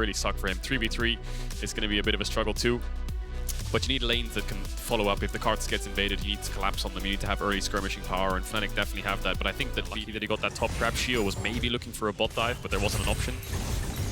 really suck for him. 3v3 is going to be a bit of a struggle too. But you need lanes that can follow up. If the Karthus gets invaded, you need to collapse on them. You need to have early skirmishing power, and Fnatic definitely have that. But I think that lucky that he got that top grab. Shio was maybe looking for a bot dive, but there wasn't an option.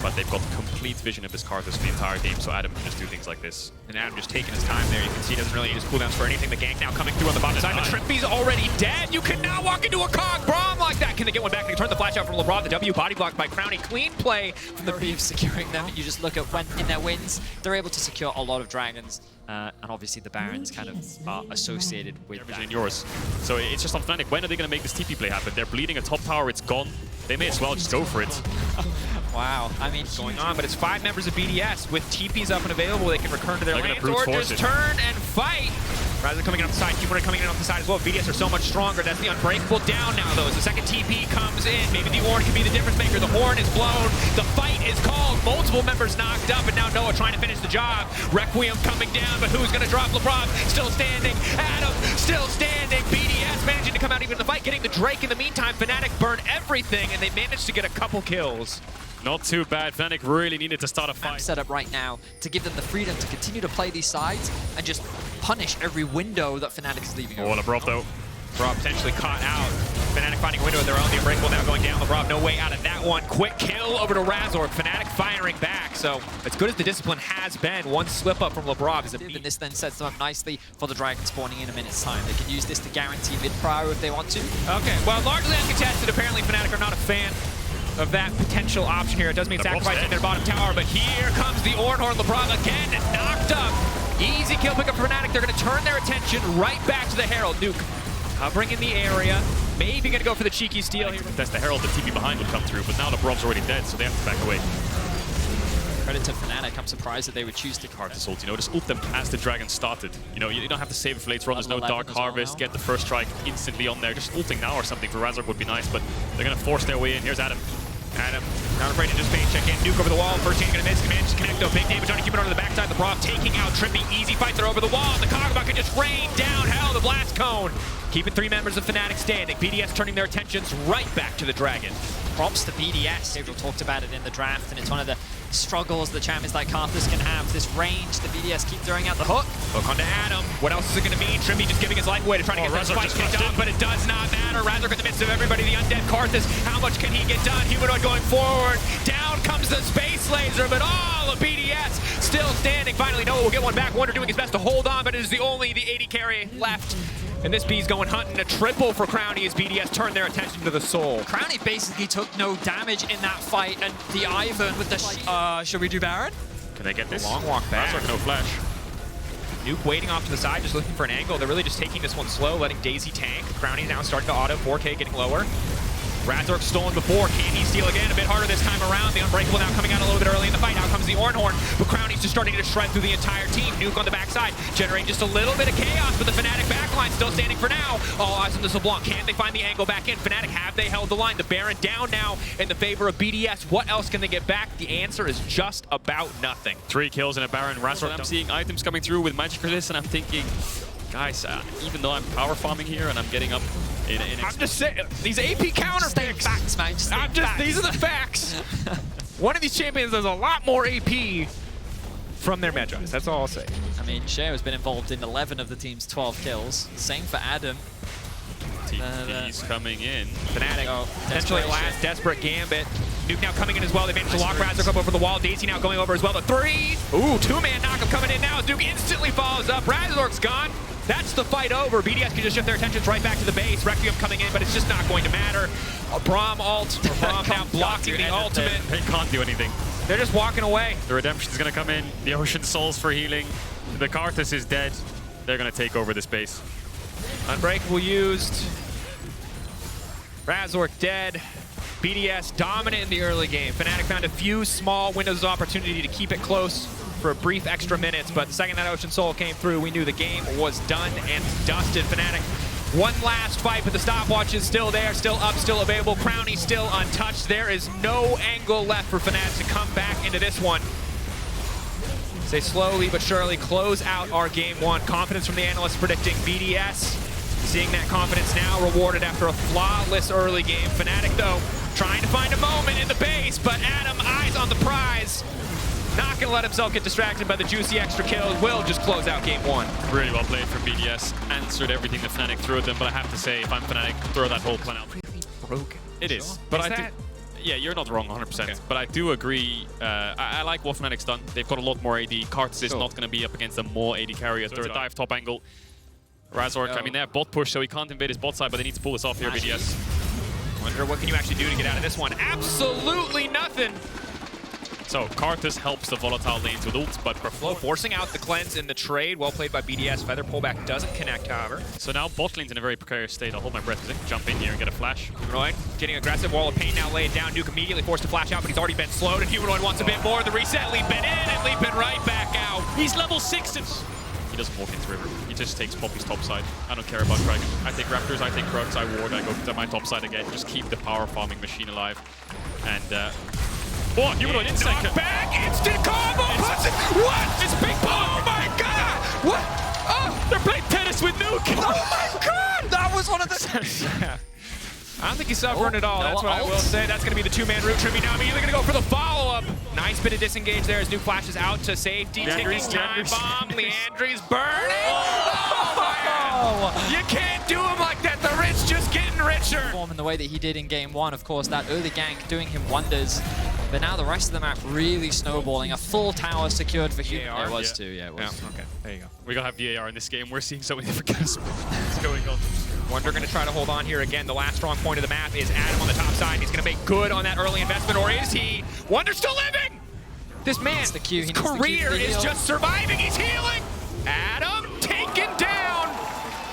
But they've got complete vision of this Karthus for the entire game, so Adam can just do things like this. And Adam just taking his time there. You can see he doesn't really use cooldowns for anything. The gank now coming through on the bottom side. But Trippy's already dead. You cannot walk into a cog Braum like that. Can they get one back? They turn the flash out from LeBron. The W body blocked by Crowny. Clean play from the of securing them. You just look at when in their wins, they're able to secure a lot of dragons. And obviously the Barons kind of are associated with that. In yours. So it's just on Fnatic. When are they going to make this TP play happen? They're bleeding a top tower. It's gone. They may as well just go for it. Wow. I mean, going on, but it's 5 members of BDS with TPs up and available. They can return to their lanes or just turn and fight. Rather than coming in off the side, Cupid coming in off the side as well. BDS are so much stronger. That's the Unbreakable down now, though. As the second TP comes in, maybe the Ornn can be the difference maker. The horn is blown. The fight is called. Multiple members knocked up, and now Noah trying to finish the job. Requiem coming down, but who's going to drop LeBron? Still standing. Adam still standing. BDS managing to come out even in the fight, getting the Drake in the meantime. Fnatic burn everything, and they managed to get a couple kills. Not too bad. Fnatic really needed to start a fight. Set up right now to give them the freedom to continue to play these sides and just punish every window that Fnatic is leaving. Oh, LeBron though. LeBron potentially caught out. Fnatic finding a window of their own. The Unbreakable now going down. LeBron no way out of that one. Quick kill over to Razork. Fnatic firing back. So as good as the discipline has been, one slip up from LeBron is a beat. And this then sets them up nicely for the Dragon spawning in a minute's time. They can use this to guarantee mid-prio if they want to. Okay, well, largely uncontested. Apparently Fnatic are not a fan of that potential option here. It does mean sacrificing their bottom tower, but here comes the Ornhorn. LeBron again knocked up. Easy kill pickup for Fnatic. They're going to turn their attention right back to the Herald. Nuke covering in the area. Maybe going to go for the cheeky steal here. That's the Herald. The TP behind would come through, but now LeBron's already dead, so they have to back away. Credit to Fnatic. I'm surprised that they would choose to Karthus ult. You know, just ult them as the Dragon started. You know, you don't have to save it for later on. There's no Dark Harvest. Get the first strike instantly on there. Just ulting now or something for Razork would be nice, but they're going to force their way in. Here's Adam. Adam, not afraid to just face check in. Nuke over the wall. First team going to miss. Managed to connect though. Big damage on to keep it on the backside. LeBron taking out Trippy. Easy fight. They're over the wall. The Kog'Maw can just rain down hell. The blast cone. Keeping 3 members of Fnatic standing. BDS turning their attentions right back to the Dragon. Props to BDS. Gabriel talked about it in the draft, and it's one of the struggles the champions like Karthus can have. This range, the BDS keep throwing out the hook. Hook onto Adam. What else is it going to mean? Trippy just giving his life away to try to get this fight kicked off, but it does not matter. Razork in the midst of everybody. The undead Karthus. How much can he get done? Humanoid going forward. Down comes the space laser, but all of BDS still standing. Finally, Noah will get one back. Wonder doing his best to hold on, but it is the only the AD carry left. And this B's going hunting a triple for Crowny as BDS turn their attention to the Soul. Crowny basically took no damage in that fight, and the Ivern with the should we do Baron? Can they get this? Long walk back. Razork no flash. Nuke waiting off to the side, just looking for an angle. They're really just taking this one slow, letting Daisy tank. Crowny now starting to auto, 4K getting lower. Razork stolen before. Can he steal again? A bit harder this time around. The Unbreakable now coming out a little bit early in the fight. Out comes the Ornhorn, but Crowny's just starting to shred through the entire team. Nuke on the backside, generating just a little bit of chaos, but the Fnatic backline still standing for now. All eyes on this LeBlanc. Can they find the angle back in? Fnatic, have they held the line? The Baron down now in the favor of BDS. What else can they get back? The answer is just about nothing. 3 kills and a Baron. Razork, I'm seeing items coming through with Magic Resist, and I'm thinking, guys, even though I'm power farming here and I'm getting up in I'm just saying, these AP counter picks. Facts, man. These are the facts. One of these champions does a lot more AP from their Magi's. That's all I'll say. I mean, Sheo has been involved in 11 of the team's 12 kills. Same for Adam. TP's coming in. Fnatic, potentially last desperate gambit. Nuke now coming in as well. They managed to lock Razork up over the wall. Daisy now going over as well. The 3. Ooh, 2-man knockup coming in now. Nuke instantly follows up. Razork's gone. That's the fight over. BDS can just shift their attentions right back to the base. Requiem coming in, but it's just not going to matter. Braum ult, or Braum now blocking the ultimate. They can't do anything. They're just walking away. The Redemption's going to come in. The Ocean Souls for healing. The Karthus is dead. They're going to take over this base. Unbreakable used. Razork dead. BDS dominant in the early game. Fnatic found a few small windows of opportunity to keep it close for a brief extra minutes, but the second that Ocean Soul came through, we knew the game was done and dusted. Fnatic, one last fight, but the stopwatch is still there, still up, still available. Crowny still untouched. There is no angle left for Fnatic to come back into this one. They slowly but surely close out our game 1. Confidence from the analysts predicting BDS. Seeing that confidence now rewarded after a flawless early game. Fnatic, though, trying to find a moment in the base, but Adam, eyes on the prize. not going to let himself get distracted by the juicy extra kills. Will just close out game 1. Really well played from BDS. Answered everything that Fnatic threw at them, but I have to say, if I'm Fnatic, throw that whole plan out. Broken. It is. But I think, yeah, you're not wrong 100%. Okay. But I do agree. I like what Fnatic's done. They've got a lot more AD. Karthus is not going to be up against a more AD carrier. Through a dive top angle. Razork, I mean, they have bot push, so he can't invade his bot side, but they need to pull this off here, BDS. Wonder what can you actually do to get out of this one? Absolutely nothing. So Karthus helps the volatile lanes with ults, but Flow forcing out the cleanse in the trade. Well played by BDS. Feather pullback doesn't connect, however. So now bot lane's in a very precarious state. I'll hold my breath because they can jump in here and get a flash. Humanoid getting aggressive. Wall of pain now laid down. Nuke immediately forced to flash out, but he's already been slowed, and Humanoid wants a bit more. The reset, leaping in and leaping right back out. He's level 6 and... He doesn't walk into River. He just takes Poppy's top side. I don't care about Dragon. I take Raptors, I take Krugs, I ward, I go to my top side again. Just keep the power farming machine alive. And oh, Humanoid instant back, instant combo, what? It's big bomb. Oh my god! What? Oh, they're playing tennis with Nuke. Oh my god! That was one of the... Yeah. I don't think he's suffering at all. That's what I will say. That's going to be the two-man root tribute. Now immediately going to go for the follow-up. Nice bit of disengage there as Nuke flashes out to safety. Ticking time bomb. Leandri's burning. Oh, you can't do him like that. The rich just getting richer. In the way that he did in game 1, of course, that early gank doing him wonders. But now the rest of the map really snowballing. A full tower secured for Humanoid. It was too, yeah, it was. Yeah, okay, there you go. We gotta have VAR in this game. We're seeing so many different kinds of things going on. Wonder going to try to hold on here again. The last strong point of the map is Adam on the top side. He's going to make good on that early investment, or is he? Wonder still living! This man's career is just surviving. He's healing! Adam taken down!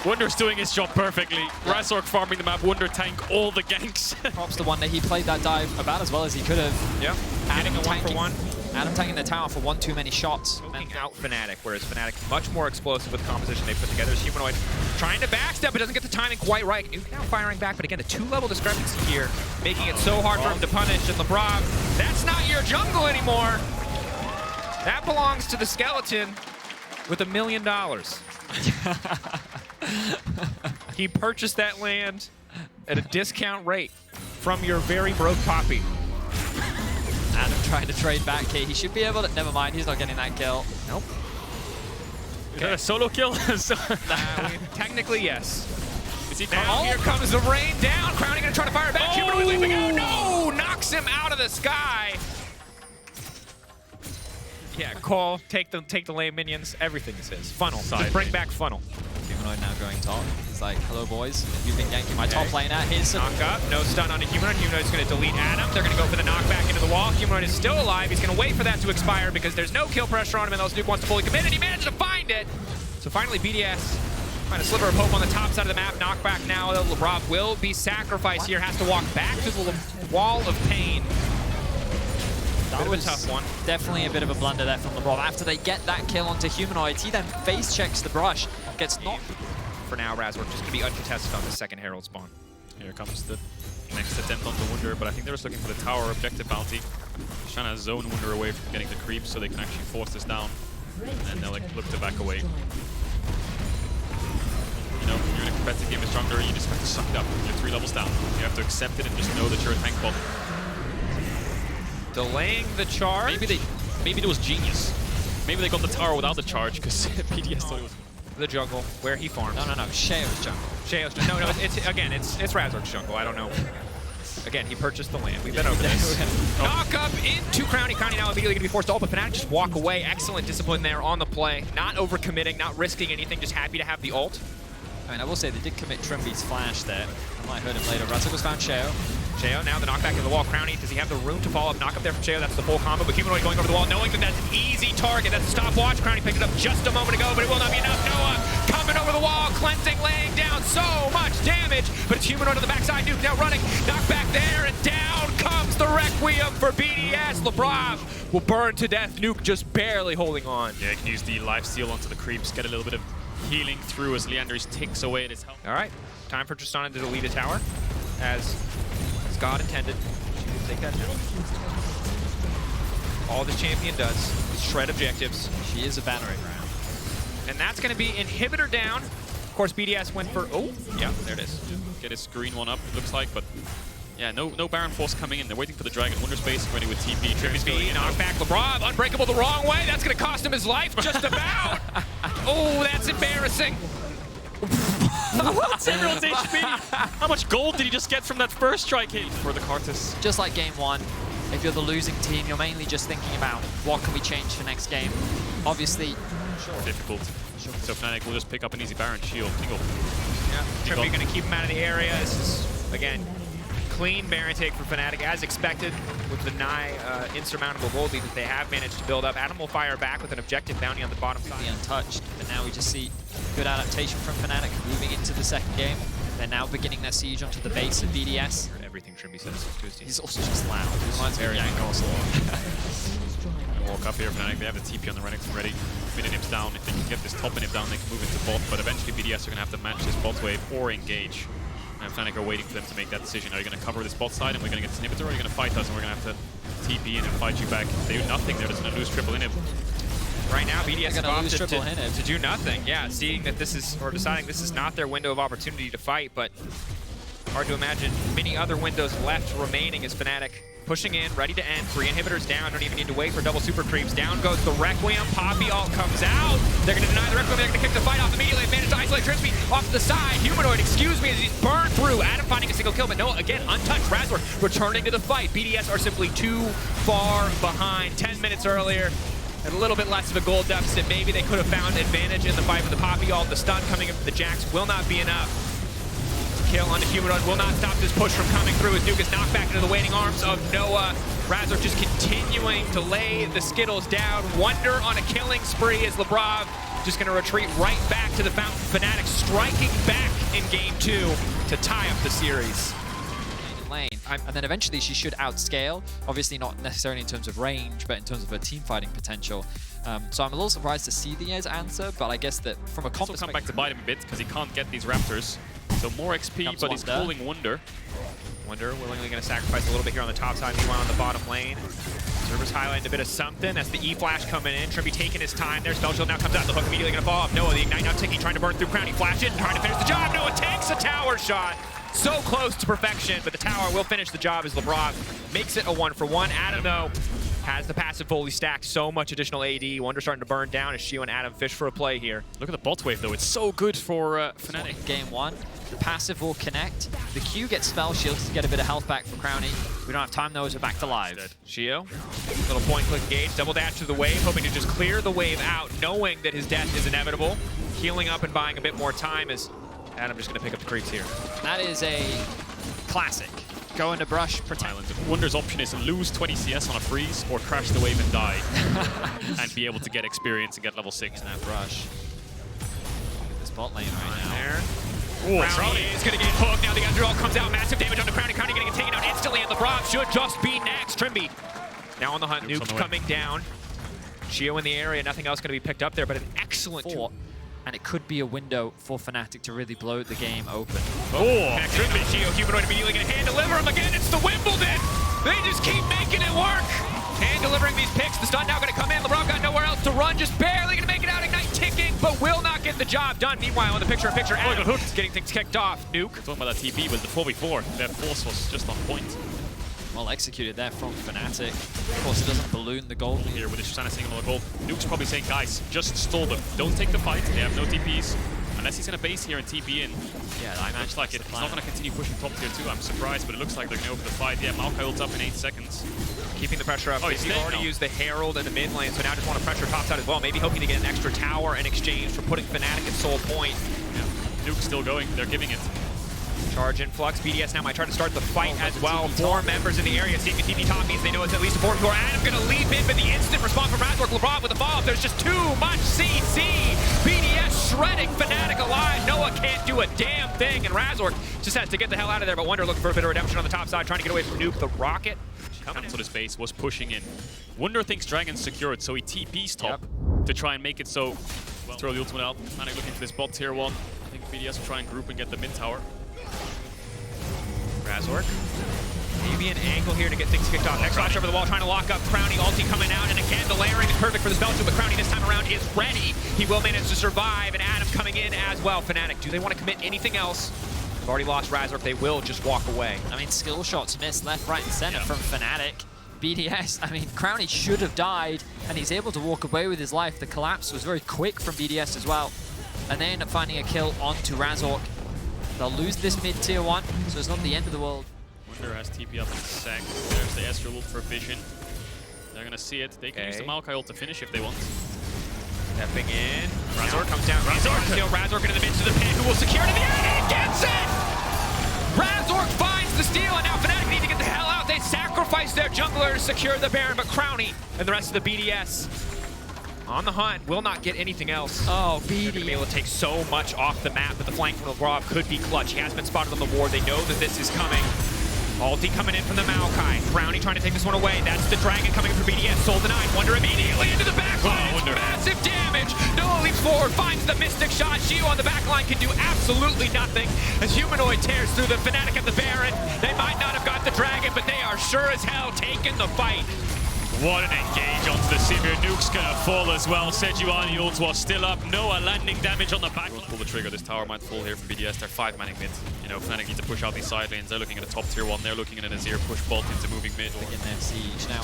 Wonder's doing his job perfectly. Razork farming the map. Wonder tank all the ganks. Props to Wonder. He played that dive about as well as he could have. Yep. Adam tanking 1-for-1. Adam tanking the tower for one too many shots. Choking out Fnatic, whereas Fnatic much more explosive with the composition they put together. As Humanoid trying to backstep, but doesn't get the timing quite right. Nuke now firing back, but again, a 2-level discrepancy here, making it so hard for him to punish. And LeBron, that's not your jungle anymore. That belongs to the skeleton with $1 million. He purchased that land at a discount rate from your very broke Poppy. Adam trying to trade back here. He should be able to... Never mind, he's not getting that kill. Nope. Is that a solo kill? Technically, yes. Is he now here comes the rain down. Crowning gonna try to fire back. Humanoid leaping out. No! Knocks him out of the sky. Yeah, call, take the lane minions. Everything is his. Funnel. Just bring back funnel. Humanoid now going top. He's like, hello boys, you've been ganking my top laner. Here's some... Knock up, no stun on a Humanoid. Humanoid's going to delete Adam. They're going to go for the knockback into the wall. Humanoid is still alive. He's going to wait for that to expire because there's no kill pressure on him unless Nuke wants to fully commit, and he managed to find it. So finally, BDS find a sliver of hope on the top side of the map. Knockback now. LeBron will be sacrificed here. Has to walk back to the wall of pain. That was a tough one. Definitely a bit of a blunder there from LeBron. After they get that kill onto Humanoids, he then face checks the brush. Gets knocked. For now, Razork just going to be uncontested on the second Herald spawn. Here comes the next attempt on the Wunder, but I think they're just looking for the tower objective bounty. Just trying to zone Wunder away from getting the creep so they can actually force this down. And they'll look to back away. You know, you're in a competitive game as stronger, you just have to suck it up. You're 3 levels down. You have to accept it and just know that you're a tank bot. Delaying the charge. Maybe it was genius. Maybe they got the tower without the charge because BDS thought it was the jungle where he farms. No. Sheo's jungle. Sheo's jungle. No. It's Razork's jungle. I don't know. Again, he purchased the land. We've been over this. Knock up into Crowny. Crowny now immediately going to be forced to ult, but Fnatic just walk away. Excellent discipline there on the play. Not overcommitting, not risking anything. Just happy to have the ult. I mean, I will say they did commit Trimby's flash there. I might hurt him later. Razork was found Sheo. Sheo now the knockback into the wall. Crowny, does he have the room to follow up? Knock up there from Sheo. That's the full combo. But Humanoid going over the wall, knowing that that's an easy target. That's a stopwatch. Crowny picked it up just a moment ago, but it will not be enough. Noah coming over the wall, cleansing, laying down so much damage. But it's Humanoid on the backside. Nuke now running. Knockback there, and down comes the Requiem for BDS. LeBron will burn to death. Nuke just barely holding on. Yeah, he can use the lifesteal onto the creeps, get a little bit of healing through as Leandris ticks away at his health. All right, time for Tristana to delete a tower, as God intended. She can take that down. All this champion does is shred objectives. She is a battering ram. And that's going to be inhibitor down. Of course, BDS went for, oh, yeah, there it is. Get his green one up, it looks like, but Yeah, no Baron Force coming in. They're waiting for the Dragon. Wonder Space ready with TP. Trimmy's going in. Knockback LeBron, unbreakable the wrong way. That's going to cost him his life, just about. Oh, that's embarrassing. What's everyone's HP? How much gold did he just get from that first strike hit for the Karthus? Just like game one, if you're the losing team, you're mainly just thinking about what can we change for next game. Obviously, difficult. So Fnatic will just pick up an easy Baron shield. Tingle. Yeah, Trimby going to keep him out of the area. This is, again, clean Baron take for Fnatic, as expected, with the nigh insurmountable gold lead that they have managed to build up. Adam will fire back with an objective bounty on the bottom side. Untouched, but now we just see good adaptation from Fnatic moving into the second game. They're now beginning their siege onto the base of BDS. Everything Trimby says to his team. He's also just loud. He reminds me of Walk up here, Fnatic. They have the TP on the Renekton ready. Mid inhibs down. If they can get this top inhib down, they can move into bot. But eventually BDS are going to have to match this bot wave or engage. And Fnatic are waiting for them to make that decision. Are you going to cover this bot side and we're going to get this inhibitor, or are you going to fight us and we're going to have to TP in and fight you back? If they do nothing, they're just going to lose triple inhib. Right now, BDS have opted to do nothing. Yeah, seeing that this is, or deciding this is not their window of opportunity to fight, but hard to imagine many other windows left remaining as Fnatic pushing in, ready to end. 3 inhibitors down, don't even need to wait for double super creeps. Down goes the Requiem, Poppy ult comes out. They're going to deny the Requiem, they're going to kick the fight off immediately. Managed to isolate Trimby off to the side. Humanoid, excuse me, as he's burned through. Adam finding a single kill, but no, again, untouched. Razor returning to the fight. BDS are simply too far behind. 10 minutes earlier, a little bit less of a gold deficit. Maybe they could have found advantage in the fight with the Poppy ult. The stun coming in from the Jax will not be enough. Kill on the Humanoid will not stop this push from coming through as Nuke is knocked back into the waiting arms of Noah. Razor just continuing to lay the Skittles down. Wonder on a killing spree as Lebrov just going to retreat right back to the fountain. Fnatic striking back in game 2 to tie up the series. Lane. And then eventually she should outscale, obviously not necessarily in terms of range, but in terms of her team fighting potential. So I'm a little surprised to see the answer, but I guess that from a comp perspective... come back to bite him a bit because he can't get these Raptors. So more XP, but he's calling Wonder. Wonder willingly going to sacrifice a little bit here on the top side, meanwhile on the bottom lane. Server's highlighting a bit of something. That's the E-Flash coming in. Trimby taking his time there. Spell Shield now comes out. The hook immediately going to fall off. Noah, the Ignite now ticking, trying to burn through Crowny. Flash in, trying to finish the job. Noah takes a tower shot. So close to perfection, but the tower will finish the job as Lebrov makes it a 1-for-1. Adam, though, has the passive fully stacked. So much additional AD. Wonder starting to burn down as Shio and Adam fish for a play here. Look at the bot wave, though. It's so good for Fnatic. Game 1. The passive will connect. The Q gets spell shields to get a bit of health back for Crowny. We don't have time, though, as we're back to live. Shio, little point-click engage, double dash to the wave, hoping to just clear the wave out, knowing that his death is inevitable. Healing up and buying a bit more time as Adam just going to pick up the creeps here. That is a classic. Go into brush, protect. Wonder's option is to lose 20 CS on a freeze or crash the wave and die. And be able to get experience and get level 6. In that brush. Look at this bot lane right now. There. Crowny is going to get hooked. Now the Underdog comes out. Massive damage on the Crowny. Crowny getting taken out instantly, and Lebrov should just be next. Trimby now on the hunt. Nuke's coming down. Shio in the area. Nothing else going to be picked up there, but an excellent fort. And it could be a window for Fnatic to really blow the game open. Oh, Trimby, Shio, Humanoid immediately going to hand deliver him again. It's the Wimbledon. They just keep making it work. Hand delivering these picks. The stun now going to come in. Lebrov got nowhere else to run. Just barely going to make it out. Ignite ticking, but will not get the job done. Meanwhile, in the picture-in-picture, Adam getting things kicked off. Nuke. Talking about that TP was the 4v4. Their force was just on point. Well executed there from Fnatic. Of course, it doesn't balloon the gold here with his Shanna single gold. Nuke's probably saying, guys, just stall them. Don't take the fight. They have no TPs. Unless he's going to base here and TP in. Yeah, I imagine looks like it. He's not going to continue pushing top tier 2. I'm surprised, but it looks like they're going to open the fight. Yeah, Maokai ults up in 8 seconds. Keeping the pressure up. Oh, he's already used the Herald in the mid lane, so now just want to pressure top side as well. Maybe hoping to get an extra tower in exchange for putting Fnatic at soul point. Yeah. Nuke's still going. They're giving it. Charge influx. BDS now might try to start the fight as well. 4 members in the area. Seeing the TP top means they know it's at least a 4-4. Adam going to leap in, but the instant response from Razork. Lebrov with the follow-up. There's just too much CC. BDS shredding Fnatic alive. Noah can't do a damn thing, and Razork just has to get the hell out of there. But Wonder looking for a bit of redemption on the top side, trying to get away from Nuke. The rocket cancelled his base, was pushing in. Wonder thinks Dragon's secured, so he TP's top to try and make it so. Well, throw the ultimate out. Fnatic looking for this bot tier 1. I think BDS will try and group and get the mid tower. Razork. Maybe an angle here to get things kicked off. Next flash over the wall, trying to lock up Crowny. Ulti coming out, and again, the layering is perfect for the spell shield, but Crowny this time around is ready. He will manage to survive, and Adam coming in as well. Fnatic, do they want to commit anything else? They've already lost Razork. They will just walk away. I mean, skill shots missed left, right, and center from Fnatic. BDS, I mean, Crownie should have died, and he's able to walk away with his life. The collapse was very quick from BDS as well. And they end up finding a kill onto Razork. They'll lose this mid tier 1, so it's not the end of the world. Wonder has TP up in a sec. There's the Ezreal ult for Vision. They're gonna see it. They can use the Maokai ult to finish if they want. Stepping in. Razork comes down. Razork into the midst of the pit, who will secure it in the end. He gets it! Razork finds the steal, and now Fnatic need to get the hell out. They sacrifice their jungler to secure the Baron, but Crownie and the rest of the BDS on the hunt will not get anything else. Oh, They're going to be able to take so much off the map, but the flank from Lavrov could be clutch. He has been spotted on the ward. They know that this is coming. Ulti coming in from the Maokai. Crownie trying to take this one away. That's the Dragon coming in for BDS. Soul denied. Wonder immediately into the backline. Massive damage. Noah leaps forward, finds the Mystic shot. Shio on the backline can do absolutely nothing as Humanoid tears through the Fnatic and the Baron. They might not have got the Dragon, but they are sure as hell taking the fight. What an engage onto the Sivir. Nuke's gonna fall as well. Sejuani ult was still up. Noah landing damage on the back. Won't pull the trigger. This tower might fall here from BDS. They're 5-manning mid. You know, Fnatic need to push out these side lanes. They're looking at a top tier 1. They're looking at an Azir push bolt into moving mid. Begin their siege. Now,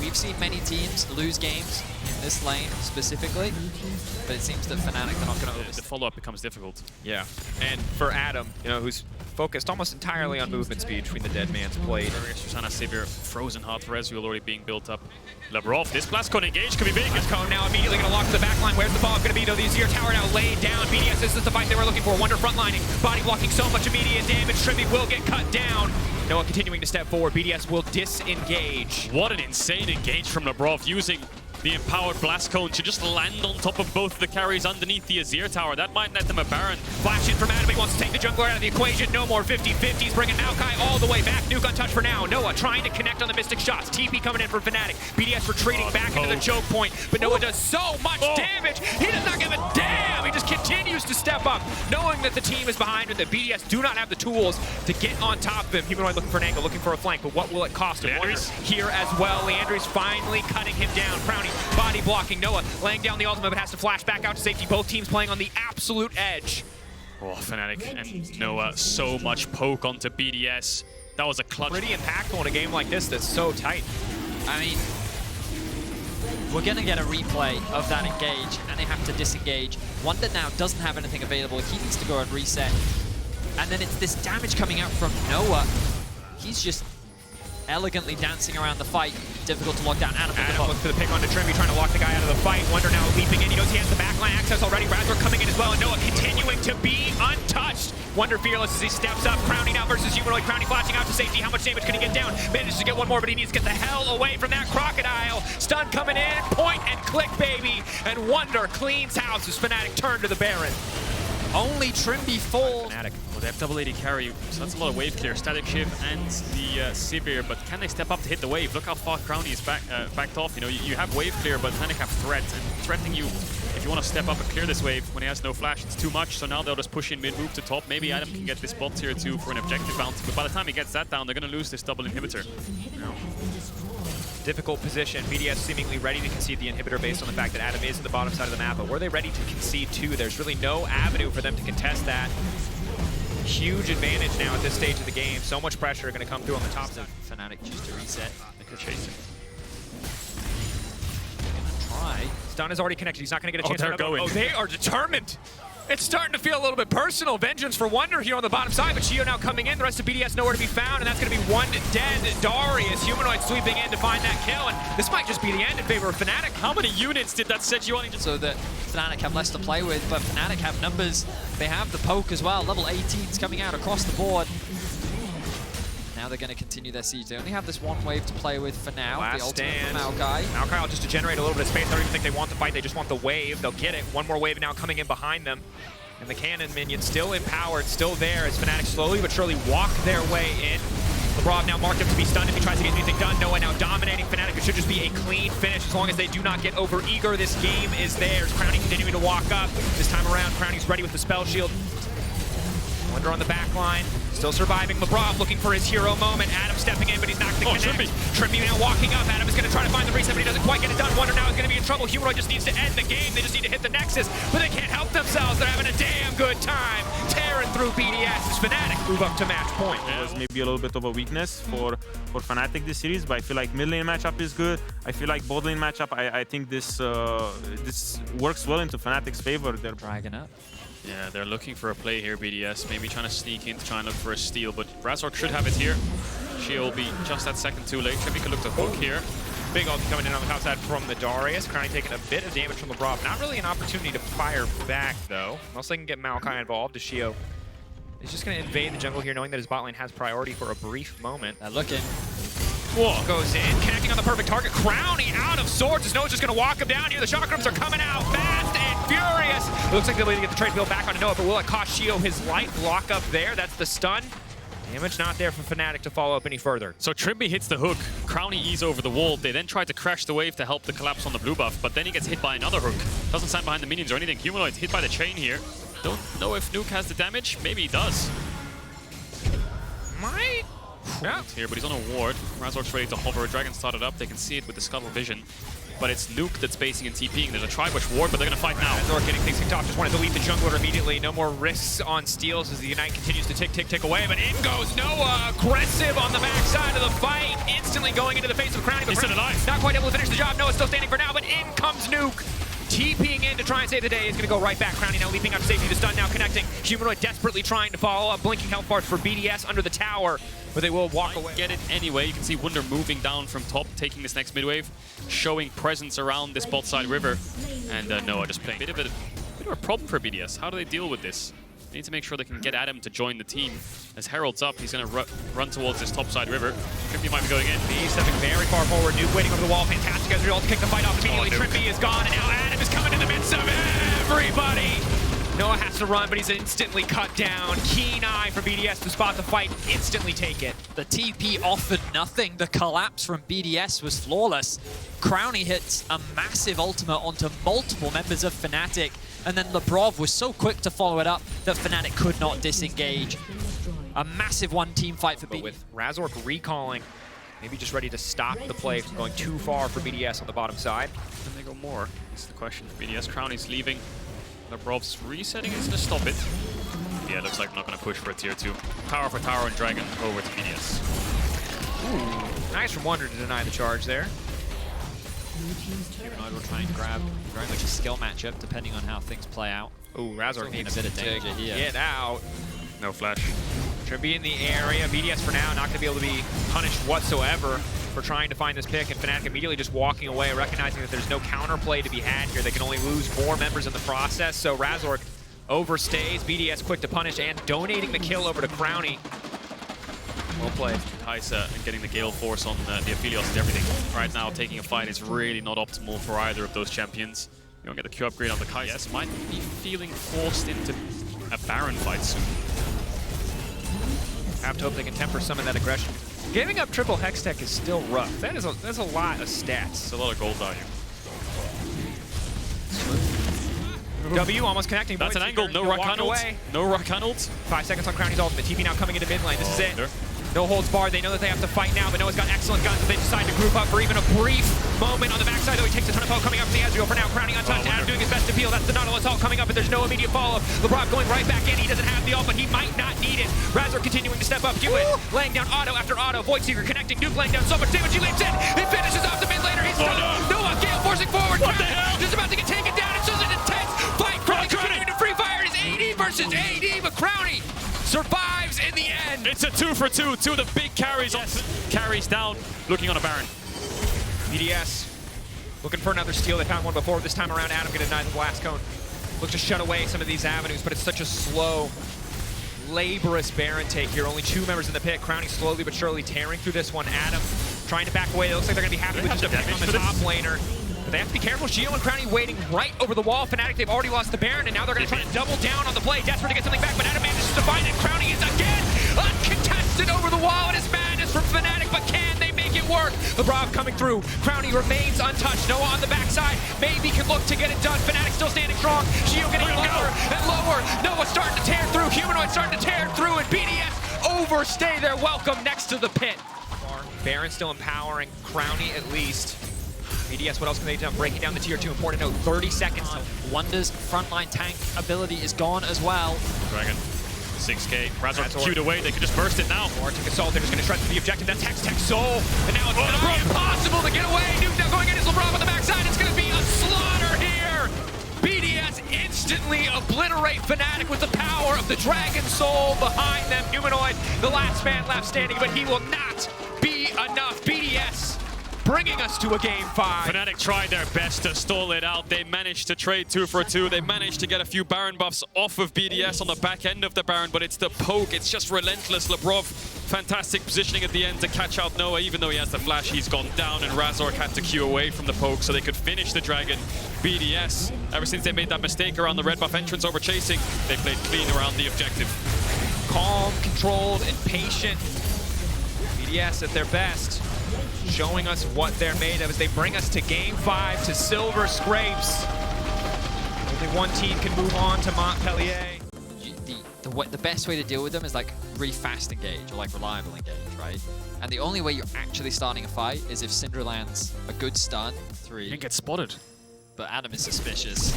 we've seen many teams lose games in this lane specifically, but it seems that Fnatic are not going to overstay. The follow-up becomes difficult. Yeah, and for Adam, you know, who's focused almost entirely on movement speed between the dead man's blade. Susana Sivir, frozen hot for Ezreal already being built up. Lavrov, this blast cone engage could be big. Blast cone now immediately going to lock to the back line. Where's the ball going to be though? The Azir tower now laid down. BDS, this is the fight they were looking for. Wonder frontlining, body blocking so much immediate damage. Trimby will get cut down. Noah continuing to step forward. BDS will disengage. What an insane engage from Lavrov using the empowered blast cone to just land on top of both the carries underneath the Azir tower. That might net them a Baron. Flash in from Adam. He wants to take the jungler out of the equation. No more 50-50s. Bringing Maokai all the way back. Nuke untouched for now. Noah trying to connect on the Mystic shots. TP coming in from Fnatic. BDS retreating back into the choke point. But Noah does so much damage. He does not give a damn. He just continues to step up, knowing that the team is behind and the BDS do not have the tools to get on top of him. Humanoid looking for an angle, looking for a flank. But what will it cost him? Wonders here as well. Leandry's finally cutting him down. Crownie body blocking. Noah laying down the ultimate, but has to flash back out to safety. Both teams playing on the absolute edge. Oh, Fnatic and Noah, so much poke onto BDS. That was a clutch. Pretty impactful in a game like this that's so tight. I mean, we're going to get a replay of that engage, and they have to disengage. Wonder now doesn't have anything available. He needs to go and reset. And then it's this damage coming out from Noah. He's just elegantly dancing around the fight. Difficult to lock down. Adam looks for the pick onto Trimby, trying to lock the guy out of the fight. Wonder now leaping in. He knows he has the backline access already. Razork coming in as well, and Noah continuing to be untouched. Wonder fearless as he steps up. Crownie now versus Humanoid. Crownie flashing out to safety. How much damage can he get down? Manages to get one more, but he needs to get the hell away from that crocodile. Stun coming in. Point and click, baby. And Wonder cleans house as Fnatic turn to the Baron. Only Trimby falls. Fnatic. Well, they have double AD carry, so that's a lot of wave clear. Static Shiv and the Sivir, but can they step up to hit the wave? Look how far Crownie is backed off. You know, you have wave clear, but Fnatic have threat, and threatening you. If you want to step up and clear this wave when he has no flash, it's too much. So now they'll just push in mid, move to top. Maybe Adam can get this bot tier 2 for an objective bounty, but by the time he gets that down, they're going to lose this double inhibitor. No. Difficult position. BDS seemingly ready to concede the inhibitor based on the fact that Adam is in the bottom side of the map, but were they ready to concede too? There's really no avenue for them to contest that. Huge advantage now at this stage of the game. So much pressure going to come through on the top side. Fnatic just to reset. They could chase him. Try. Stun is already connected. He's not going to get a chance. They're going. Oh, they are determined. It's starting to feel a little bit personal. Vengeance for Wonder here on the bottom side, but Shio now coming in. The rest of BDS nowhere to be found, and that's going to be one dead Darius. Humanoid sweeping in to find that kill, and this might just be the end in favor of Fnatic. How many units did that Sejuani just... So that Fnatic have less to play with, but Fnatic have numbers. They have the poke as well. Level 18s coming out across the board. Now they're going to continue their siege. They only have this one wave to play with for now. Last the ultimate stand. from Maokai. Maokai just to generate a little bit of space. I don't even think they want the fight. They just want the wave. They'll get it. One more wave now coming in behind them. And the cannon minion still empowered, still there as Fnatic slowly but surely walk their way in. Lavrov now marked up to be stunned if he tries to get anything done. Noah now dominating Fnatic. It should just be a clean finish as long as they do not get over eager. This game is theirs. Crownie continuing to walk up. This time around, Crownie's ready with the spell shield. Wonder on the back line, still surviving. LeBron looking for his hero moment. Adam stepping in, but he's not going to connect. Trippy now walking up. Adam is going to try to find the reset, but he doesn't quite get it done. Wonder now is going to be in trouble. Humanoid just needs to end the game. They just need to hit the Nexus, but they can't help themselves. They're having a damn good time tearing through BDS as Fnatic move up to match point. It was maybe a little bit of a weakness for Fnatic this series, but I feel like mid lane matchup is good. I feel like bot lane matchup, I think this works well into Fnatic's favor. They're Dragging up. Yeah, they're looking for a play here, BDS. Maybe trying to sneak in to try and look for a steal, but Razork should have it here. She will be just that second too late. Trippy could look to hook here. Big ult coming in on the top side from the Darius. Crowny taking a bit of damage from the Brav. Not really an opportunity to fire back, though. Unless they can get Maokai involved. Shio is just going to invade the jungle here, knowing that his bot lane has priority for a brief moment. They're looking. Whoa. Goes in, connecting on the perfect target. Crowny out of swords. As Noah's just going to walk him down here. The chakrams are coming out fast and furious. It looks like they'll be able to get the trade wheel back on Noah, but will it cost Shio his life? Lock up there. That's the stun. Damage not there for Fnatic to follow up any further. So Trimby hits the hook, Crowny ease over the wall. They then try to crash the wave to help the collapse on the blue buff, but then he gets hit by another hook. Doesn't stand behind the minions or anything. Humanoid hit by the chain here. Don't know if Nuke has the damage. Maybe he does. Might. Yeah. Here, but he's on a ward. Razork's ready to hover. Dragon started up. They can see it with the scuttle vision. But it's Nuke that's basing and TPing. There's a tri-bush ward, but they're going to fight now. Razork getting things kicked off. Just wanted to leave the jungler immediately. No more risks on steals as the Unite continues to tick away. But in goes Noah. Aggressive on the backside of the fight. Instantly going into the face of Crowny. He's still alive. Not quite able to finish the job. Noah's still standing for now, but in comes Nuke. TPing in to try and save the day. Is going to go right back. Crowny now leaping out to safety. The stun now connecting. Humanoid desperately trying to follow up. Blinking health bars for BDS under the tower. But they will walk away. Get it anyway. You can see Wunder moving down from top, taking this next midwave, showing presence around this bot side river. And Noah just playing. Bit of a problem for BDS. How do they deal with this? They need to make sure they can get Adam to join the team. As Herald's up, he's going to run towards this top side river. Trippy might be going in. He's stepping very far forward. Nuke waiting over the wall. Fantastic as a result to kick the fight off immediately. Trippy is gone, and now Adam is coming in the midst of everybody. Noah has to run, but he's instantly cut down. Keen eye for BDS to spot the fight, instantly take it. The TP offered nothing. The collapse from BDS was flawless. Crowny hits a massive ultimate onto multiple members of Fnatic, and then Lebrov was so quick to follow it up that Fnatic could not disengage. A massive one-team fight for BDS. With Razork recalling, maybe just ready to stop the play from going too far for BDS on the bottom side. Can they go more? That's the question for BDS. Crowny's leaving. Lebrov's resetting is to stop it. Yeah, it looks like not going to push for a tier 2. Tower for tower and Dragon over to BDS. Ooh, nice from Wonder to deny the charge there. Humanoid will try and grab very much a skill matchup depending on how things play out. Ooh, Razork in a needs bit of to danger here. Get out. No flash. Trippy in the area. BDS for now not going to be able to be punished whatsoever for trying to find this pick, and Fnatic immediately just walking away, recognizing that there's no counterplay to be had here. They can only lose more members in the process, so Razork overstays. BDS quick to punish and donating the kill over to Crowny. Well played. Kaisa and getting the Gale Force on the Aphelios and everything. Right now, taking a fight is really not optimal for either of those champions. You don't get the Q upgrade on the Kaisa. Yes, might be feeling forced into a Baron fight soon. Have to hope they can temper some of that aggression. Giving up triple Hextech is still rough. That's a lot of stats. It's a lot of gold value. W almost connecting. That's an angle. No Rakan ult. No Rakan ult. 5 seconds on Crowny's ultimate. TP now coming into mid lane. This is it. No holds barred. They know that they have to fight now, but Noah's got excellent guns. But they decide to group up for even a brief moment on the backside, though he takes a ton of poke coming up from the Ezreal. For now, Crowny untouched. Adam doing his best to peel. That's the Nautilus ult coming up, but there's no immediate follow-up. LeBron going right back in. He doesn't have the ult, but he might not need it. Razor continuing to step up. Hewitt laying down auto after auto. Voidseeker connecting. Nuke laying down so much damage. He leaps in. He finishes off the mid laner. He's done. Noah Gale forcing forward. What the hell? Just about to get taken down. It's just an intense fight. Crowny continuing to free fire. It is AD versus AD, but Crowny survives in the end. It's a 2 for 2. Two of the big carries, carries down, looking on a Baron. BDS looking for another steal. They found one before. This time around, Adam going to deny the blast cone. Look to shut away some of these avenues, but it's such a slow, laborious Baron take here. Only 2 members in the pit. Crowny slowly but surely tearing through this one. Adam trying to back away. It looks like they're going to be happy with just a pick on the top laner. But they have to be careful. Shio and Crowny waiting right over the wall. Fnatic, they've already lost the Baron, and now they're going to try to double down on the play. Desperate to get something back, but Adam manages to find it. Crowny is again uncontested over the wall. It is madness from Fnatic, but can they make it work? LeBron coming through. Crowny remains untouched. Noah on the backside. Maybe can look to get it done. Fnatic still standing strong. Shio getting lower and lower. Noah starting to tear through. Humanoid starting to tear through, and BDS overstay their welcome next to the pit. Baron still empowering Crowny at least. BDS, what else can they do? Breaking down the tier 2. Important to note, 30 seconds. Wonder's frontline tank ability is gone as well. Dragon, 6k. Razor queued away. They could just burst it now. Or take Assault. They're just going to shred through the objective. That's Hex Tech Soul. And now it's going to be impossible to get away. Nuke now going in as LeBron on the backside. It's going to be a slaughter here. BDS instantly obliterate Fnatic with the power of the Dragon Soul behind them. Humanoid, the last man left standing, but he will not be enough. BDS bringing us to a game 5. Fnatic tried their best to stall it out. They managed to trade 2 for 2. They managed to get a few Baron buffs off of BDS on the back end of the Baron, but it's the poke. It's just relentless. Lebrov, fantastic positioning at the end to catch out Noah. Even though he has the flash, he's gone down, and Razork had to queue away from the poke so they could finish the Dragon. BDS, ever since they made that mistake around the red buff entrance over chasing, they played clean around the objective. Calm, controlled, and patient. BDS at their best, showing us what they're made of as they bring us to game 5 to Silver Scrapes. Only one team can move on to Montpellier. The best way to deal with them is like really fast engage or like reliable engage, right? And the only way you're actually starting a fight is if Syndra lands a good stun. 3. You didn't get spotted. But Adam is suspicious.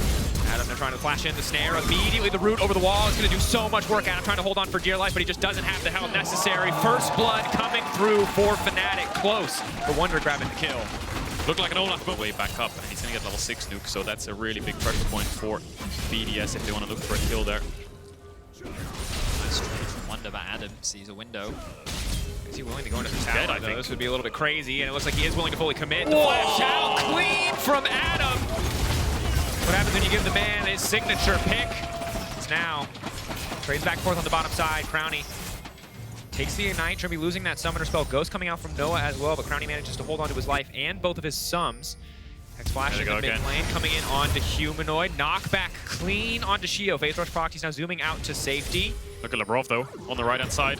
Adam, they're trying to flash in the snare. Immediately the root over the wall is going to do so much work. Adam trying to hold on for dear life, but he just doesn't have the help necessary. First blood coming through for Fnatic. Close. The Wonder grabbing the kill. Looked like an Olaf, but way back up, and he's going to get level 6 nuke, so that's a really big pressure point for BDS if they want to look for a kill there. Straight from Wonder, but Adam sees a window. Is he willing to go into the tower? I think this would be a little bit crazy, and it looks like he is willing to fully commit. The flash out clean from Adam. What happens when you give the man his signature pick? It's now. Trades back and forth on the bottom side. Crowny takes the Ignite. Trimby losing that summoner spell. Ghost coming out from Noah as well, but Crowny manages to hold on to his life and both of his sums. Hex Flash in the mid lane, coming in onto Humanoid. Knockback clean onto Shio. Phase Rush proc, he's now zooming out to safety. Look at Lebrov, though, on the right-hand side.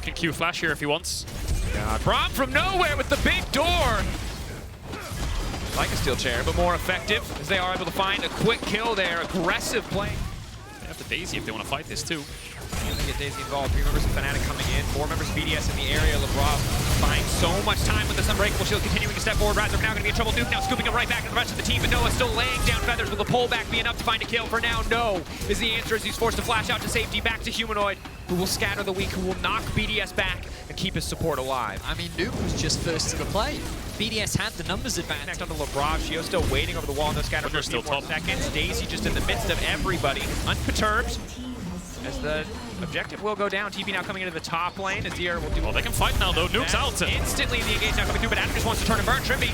Can Q Flash here if he wants. Braum from nowhere with the big door. Like a steel chair, but more effective as they are able to find a quick kill there. Aggressive play. They have to Daisy if they want to fight this, too. They get Daisy involved. 3 members of Fnatic coming in. 4 members of BDS in the area. Lebrov finds so much time with this Unbreakable Shield, continuing to step forward. Razork now going to be in trouble. Nuke now scooping him right back into the rest of the team, but Noah still laying down feathers. Will the pullback be enough to find a kill? For now, no is the answer as he's forced to flash out to safety. Back to Humanoid, who will scatter the weak, who will knock BDS back and keep his support alive. I mean, Nuke was just first to the play. BDS had the numbers advantage. Next onto Lebrov. Shio still waiting over the wall. No scatter for a few more seconds. Daisy just in the midst of everybody, unperturbed. As the objective will go down. TP now coming into the top lane. Azir will do. Oh, they can fight now, though. Nuke's out. Instantly, the engage now coming through, but Adam just wants to turn and burn. Trimby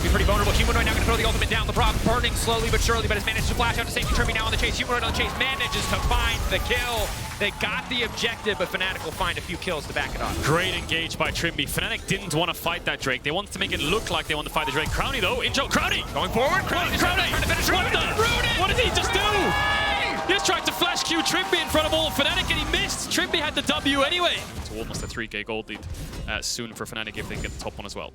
be pretty vulnerable. Humanoid now going to throw the ultimate down. LeBron burning slowly but surely, but has managed to flash out to safety. Trimby now on the chase. Humanoid on the chase manages to find the kill. They got the objective, but Fnatic will find a few kills to back it up. Great engage by Trimby. Fnatic didn't want to fight that Drake. They wanted to make it look like they wanted to fight the Drake. Crowny, though, in Joe. Crowny! Going forward. Crowny trying to finish. What did he just do? He just tried to flash Q Trimby in front of all of Fnatic, and he missed. Trimby had the W anyway. It's almost a 3k gold lead soon for Fnatic if they can get the top one as well.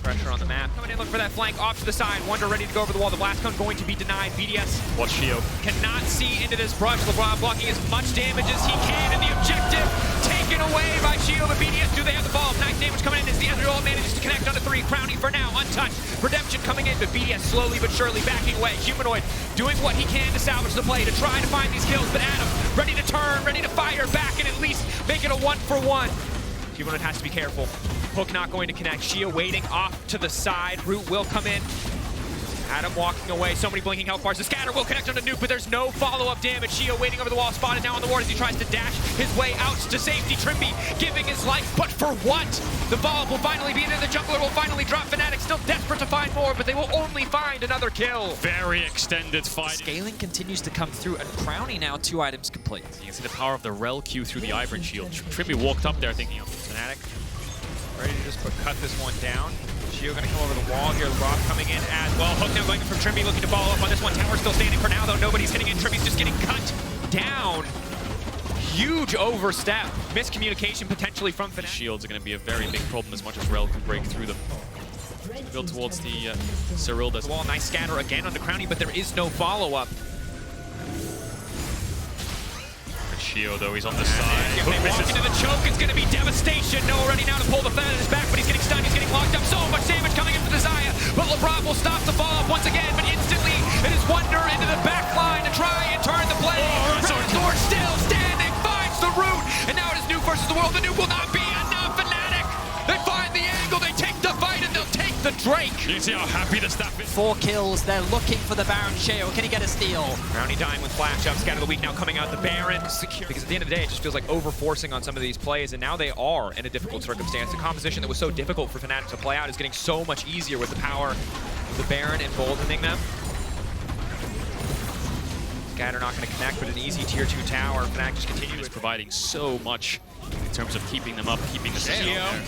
Pressure on the map. Coming in, looking for that flank off to the side. Wonder ready to go over the wall. The blast cone going to be denied. BDS Watch Shio. Cannot see into this brush. LeBron blocking as much damage as he can, and the objective taken away by Shio. But BDS, do they have the ball? Nice damage coming in as the Ezreal manages to connect onto 3. Crowny for now, untouched. Redemption coming in, but BDS slowly but surely backing away. Humanoid doing what he can to salvage the play, to try to find these kills, but Adam ready to turn, ready to fire back, and at least make it a 1-for-1. Humanoid has to be careful. Hook not going to connect. Shio waiting off to the side. Root will come in. Adam walking away. So many blinking health bars. The scatter will connect on the Nuke, but there's no follow-up damage. Shio waiting over the wall. Spotted now on the ward as he tries to dash his way out to safety. Trimby giving his life, but for what? The ball will finally be there. The jungler will finally drop. Fnatic still desperate to find more, but they will only find another kill. Very extended fight. Scaling continues to come through, and Crowny now 2 items complete. You can see the power of the Rel Q through the Ivern shield. Trimby walked up there thinking of Fnatic ready to just cut this one down. Shio going to come over the wall here. LeBron coming in as well. Hook now going from Trimby, looking to follow up on this one. Tower still standing for now, though. Nobody's hitting it. Trimby's just getting cut down. Huge overstep. Miscommunication potentially from Fnatic. Shields are going to be a very big problem as much as Rel can break through them. build towards the Cyril. Does wall, nice scatter again onto Crownie, but there is no follow-up. Shio, though, he's on the side. If they walk into the choke, it's going to be devastation. No ready now to pull the fan in his back, but he's getting stunned, he's getting locked up. So much damage coming in for Desire, but LeBron will stop the follow-up once again, but instantly it is Wonder into the back line to try and turn the play. Razor still standing, finds the root, and now it is Nuke versus the world. The Nuke will not be enough. Fnatic, they find the angle, they take the fight, and they'll take the Drake. You see how happy the staff is? 4 kills, they're looking for the Baron. Sheo, can he get a steal? Crownie dying with flash up, Scatter the Weak now coming out, the Baron secure. Because at the end of the day, it just feels like over-forcing on some of these plays, and now they are in a difficult circumstance. The composition that was so difficult for Fnatic to play out is getting so much easier with the power of the Baron emboldening them. Scatter not going to connect, but an easy tier 2 tower. Fnatic just continues providing so much in terms of keeping them up, keeping the system there.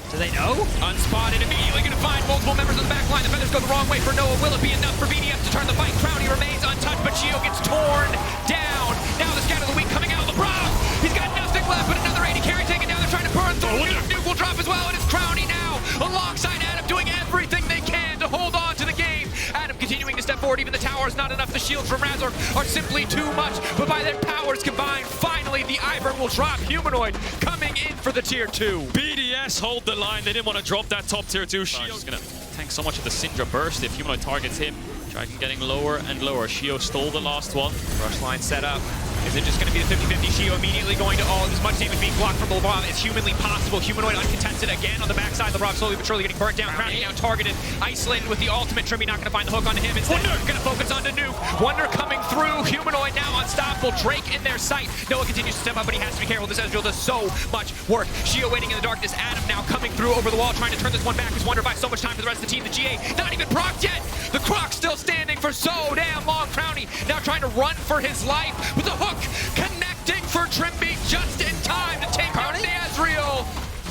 Do they know? Unspotted, immediately going to find multiple members of the back line. The feathers go the wrong way for Noah. Will it be enough for BDS to turn the fight? Crownie remains untouched, but Gio gets torn down. Now the Scatter of the Weak coming out. LeBron, he's got nothing left, but another 80 carry taken down. They're trying to burn through. Nuke will drop as well, and it's Crownie now alongside Adam doing everything they can to hold on to the game. Adam continuing to step forward. Even the tower is not enough. The shields from Razor are simply too much, but by their powers combined, finally the Ivern will drop. Humanoid coming in for the tier 2. BDS hold the line. They didn't want to drop that top tier 2. Shio's going to tank so much of the Syndra burst if Humanoid targets him. Dragon getting lower and lower. Shio stole the last one. Rush line set up. Is it just going to be the 50-50? Shio immediately going to all as much damage being blocked from LeBron as humanly possible. Humanoid uncontested again on the backside. LeBron slowly but surely getting burnt down. Crownie now targeted, isolated with the ultimate. Trimmy not going to find the hook onto him. Instead, going to focus onto Nuke. Wonder coming through. Humanoid now unstoppable. Drake in their sight. Noah continues to step up, but he has to be careful. This Ezreal does so much work. Shio waiting in the darkness. Adam now coming through over the wall, trying to turn this one back. As Wonder buys so much time for the rest of the team. The GA not even procced yet. The Croc still standing for so damn long. Crownie now trying to run for his life with the hook. Connecting for Trimby just in time to take out the Ezreal.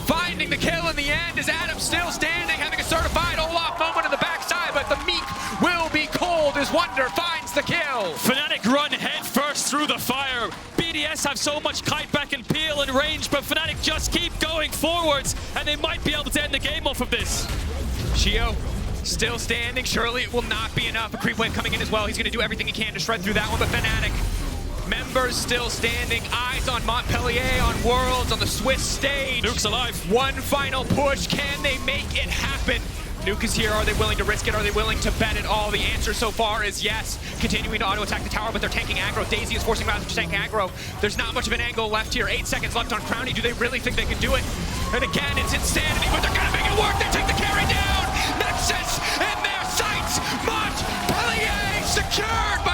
Finding the kill in the end is Adam still standing, having a certified Olaf moment in the backside, but the Meek will be cold as Wonder finds the kill. Fnatic run head first through the fire. BDS have so much kite back and peel and range, but Fnatic just keep going forwards, and they might be able to end the game off of this. Shio still standing. Surely it will not be enough. A creep wave coming in as well. He's going to do everything he can to shred through that one, but Fnatic members still standing. Eyes on Montpellier, on Worlds, on the Swiss stage. Nuke's alive. One final push. Can they make it happen? Nuke is here. Are they willing to risk it? Are they willing to bet it all? The answer so far is yes. Continuing to auto-attack the tower, but they're tanking aggro. Daisy is forcing Razor to tank aggro. There's not much of an angle left here. 8 seconds left on Crownie. Do they really think they can do it? And again, it's insanity, but they're going to make it work. They take the carry down. Nexus in their sights. Montpellier secured